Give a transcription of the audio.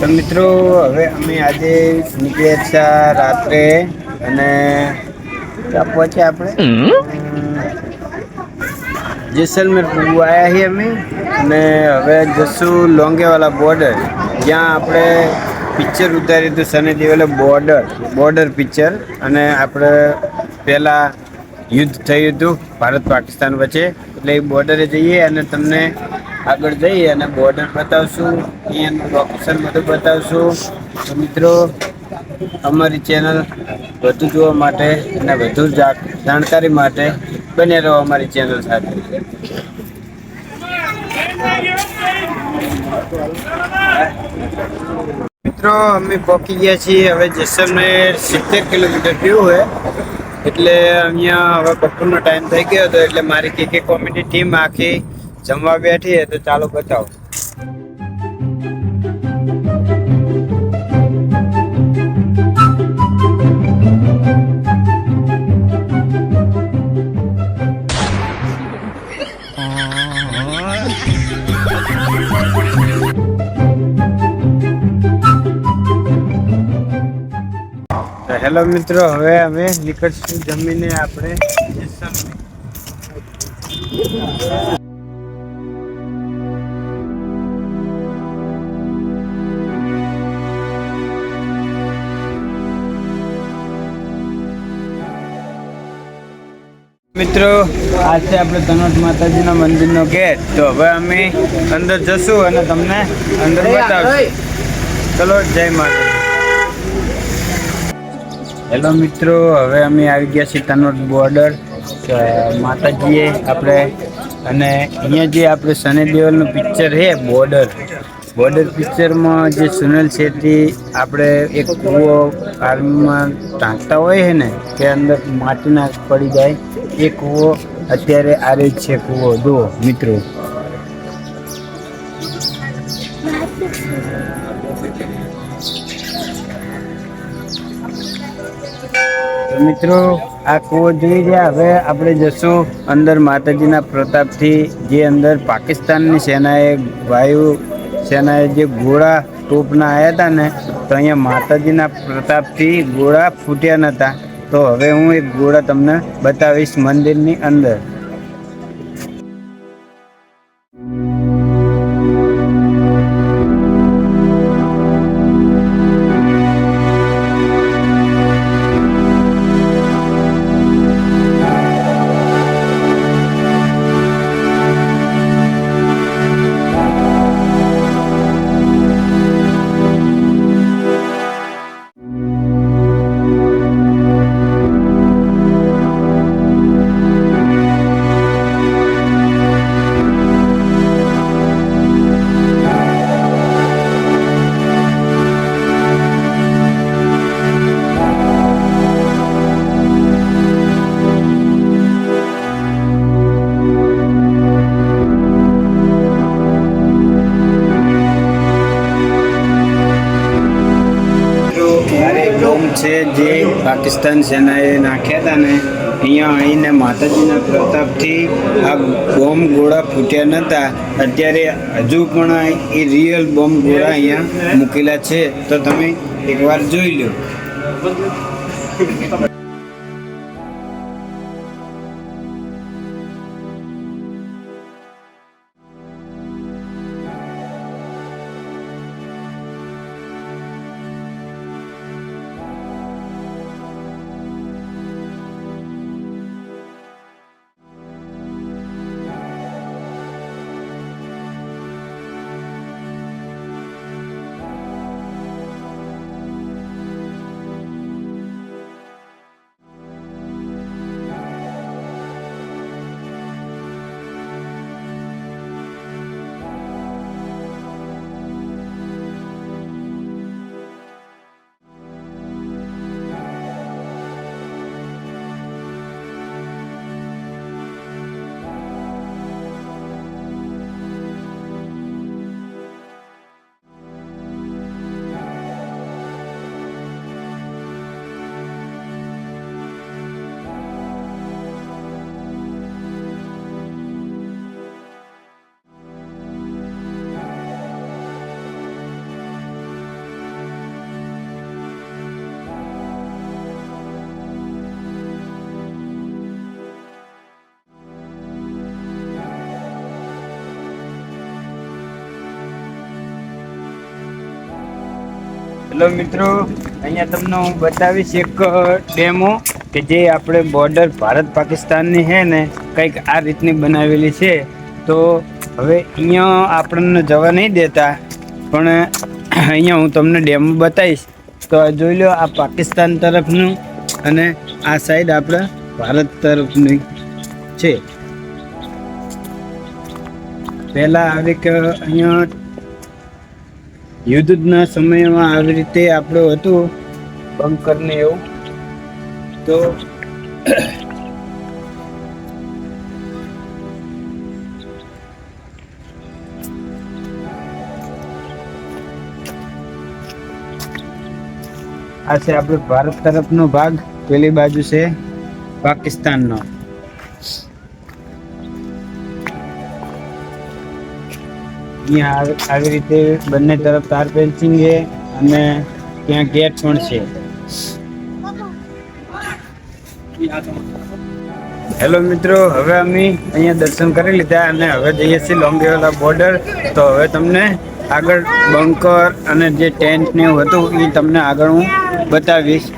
તો મિત્રો હવે અમે આજે નીકળ્યા હતા રાત્રે અને ક્યાં પહોંચ્યા આપણે જેસલમેર આવ્યા છીએ અમે અને હવે જશું લોંગેવાલા બોર્ડર જ્યાં આપણે પિક્ચર ઉતાર્યું હતું સની દેઓલે બોર્ડર પિક્ચર અને આપણે પહેલાં યુદ્ધ થયું હતું ભારત પાકિસ્તાન વચ્ચે એટલે એ બોર્ડરે જઈએ અને તમને આગળ જઈએ અને બોર્ડર બતાવશું અહીંયાનું લોકેશન બધું બતાવશું. તો મિત્રો અમારી ચેનલ વધુ જોવા માટે અને વધુ જાણકારી માટે બને રહો અમારી ચેનલ સાથે. મિત્રો અમે પહોંચી ગયા છીએ હવે જેસલમેર 70 કિલોમીટર થયું હોય એટલે અહીંયા હવે બપોરનો ટાઈમ થઈ ગયો હતો એટલે મારી કે કોમેડી ટીમ આખી જમવા બેઠી તો ચાલો બતાવો. હેલો મિત્રો, હવે અમે નીકળશું જમીને આપણે મિત્રો આ છે આપણે ધનોટ માતાજીના મંદિરનો ગેટ. તો હવે અમે અંદર જશું અને તમને અંદર બતાવશું. ચલો, જય માતા. હેલો મિત્રો, હવે અમે આવી ગયા છીએ ધનોટ બોર્ડર માતાજીએ આપણે અને અહીંયા જે આપણે સની દેઓલનું પિક્ચર છે બોર્ડર પિક્ચરમાં જે સુનિલ શેટ્ટી આપણે એક કૂવો આર્મીમાં ટાંકતા હોય છે ને કે અંદર માટીના પડી જાય એ કૂવો અત્યારે આ જ છે કૂવો. જુઓ મિત્રો. મિત્રો આ કૂવો જોઈ રહ્યા. હવે આપણે જશું અંદર માતાજીના પ્રતાપથી જે અંદર પાકિસ્તાનની સેનાએ વાયુ સેનાએ જે ગોળા તોપના આવ્યા હતા ને તો અહીંયા માતાજીના પ્રતાપથી ગોળા ફૂટ્યા નહોતા. તો હવે હું એક ગોળા તમને બતાવીશ મંદિરની અંદર. છે જે પાકિસ્તાન સેનાએ નાખ્યા હતા ને અહીંયા આવીને માતાજીના પ્રતાપથી આ બોમ્બ ગોળા ફૂટ્યા નહોતા. અત્યારે હજુ પણ એ રિયલ બોમ્બ ગોળા અહીંયા મૂકેલા છે. તો તમે એકવાર જોઈ લો. હેલો મિત્રો, અહીંયા તમને હું બતાવીશ એક ડેમો કે જે આપણે બોર્ડર ભારત પાકિસ્તાનની છે ને કંઈક આ રીતની બનાવેલી છે. તો હવે અહીંયા આપણને જવા નહીં દેતા, પણ અહીંયા હું તમને ડેમો બતાવીશ. તો જોઈ લો, આ પાકિસ્તાન તરફનું અને આ સાઈડ આપણે ભારત તરફની છે. પહેલાં આવી કે અહીંયા યુદ્ધના સમયમાં આવી રીતે આપણું હતું બંકર ને એવું. તો આ છે આપણે ભારત તરફનો ભાગ, પેલી બાજુ છે પાકિસ્તાનનો. અહીંયા આવી રીતે બંને તરફ તાર ફેન્સિંગ છે અને ત્યાં ગેટ પણ છે. હેલો મિત્રો, હવે અમે અહીંયા દર્શન કરી લીધા અને હવે જઈએ છીએ લોંગેવાલા બોર્ડર. તો હવે તમને આગળ બંકર અને જે ટેન્ટ ને એવું હતું એ તમને આગળ હું બતાવીશ.